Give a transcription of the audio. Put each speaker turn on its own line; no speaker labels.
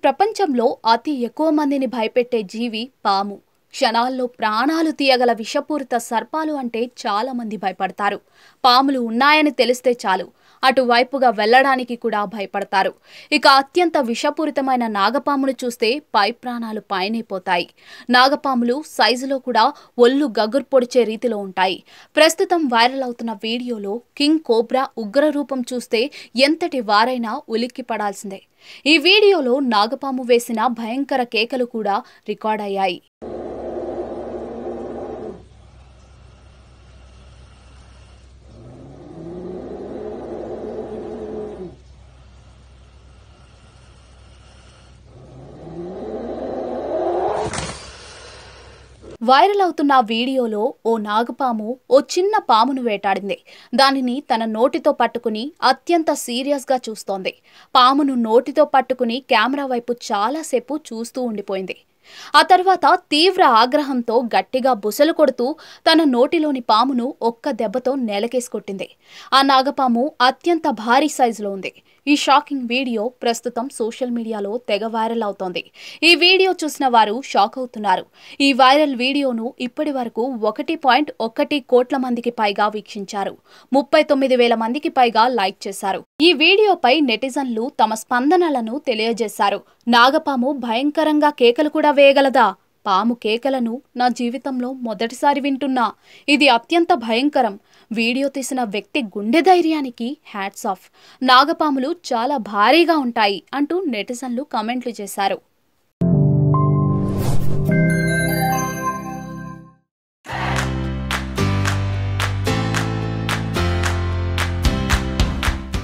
ప్రపంచంలో అతి ఎక్కువ మందిని భయపెట్టే జీవి పాము. క్షణాల్లో ప్రాణాలు తీయగల విషపూరిత సర్పాలు అంటే చాలా మంది భయపడతారు. పాములు ఉన్నాయని తెలిస్తే చాలు అటువైపుగా వెళ్ళడానికి కూడా భయపడతారు. ఇక అత్యంత విషపూరితమైన నాగపామును చూస్తే పై ప్రాణాలు పైనైపోతాయి. నాగపాములు సైజులో కూడా ఒళ్ళు గగురు పొడిచే రీతిలో ఉంటాయి. ప్రస్తుతం వైరల్ అవుతున్న వీడియోలో కింగ్ కోబ్రా ఉగ్ర రూపం చూస్తే ఎంతటి వారైనా ఉలిక్కి పడాల్సిందే. ఈ వీడియోలో నాగపాము వేసిన భయంకర కేకలు కూడా రికార్డ్ అయ్యాయి. వైరల్ అవుతున్న వీడియోలో ఓ నాగపాము ఓ చిన్న పామును వేటాడింది. దానిని తన నోటితో పట్టుకుని అత్యంత సీరియస్గా చూస్తోంది. పామును నోటితో పట్టుకుని కెమెరా వైపు చాలాసేపు చూస్తూ ఉండిపోయింది. ఆ తర్వాత తీవ్ర ఆగ్రహంతో గట్టిగా బుసలు కొడుతూ తన నోటిలోని పామును ఒక్క దెబ్బతో నేలకేసి కొట్టింది. ఆ నాగపాము అత్యంత భారీ సైజులో ఉంది. ఈ షాకింగ్ వీడియో ప్రస్తుతం సోషల్ మీడియాలో తెగ వైరల్ అవుతోంది. ఈ వీడియో చూసిన వారు షాక్ అవుతున్నారు. ఈ వైరల్ వీడియోను ఇప్పటి వరకు 1.1 కోట్ల మందికి పైగా వీక్షించారు. 39,000 మందికి పైగా లైక్ చేశారు. ఈ వీడియోపై నెటిజన్లు తమ స్పందనలను తెలియజేశారు. నాగపాము భయంకరంగా కేకలు కూడా వేయగలదా? పాము కేకలను నా జీవితంలో మొదటిసారి వింటున్నా. ఇది అత్యంత భయంకరం. వీడియో తీసిన వ్యక్తి గుండె ధైర్యానికి హ్యాట్స్ ఆఫ్. నాగపాములు చాలా భారీగా ఉంటాయి అంటూ నెటిజన్లు కామెంట్లు చేశారు.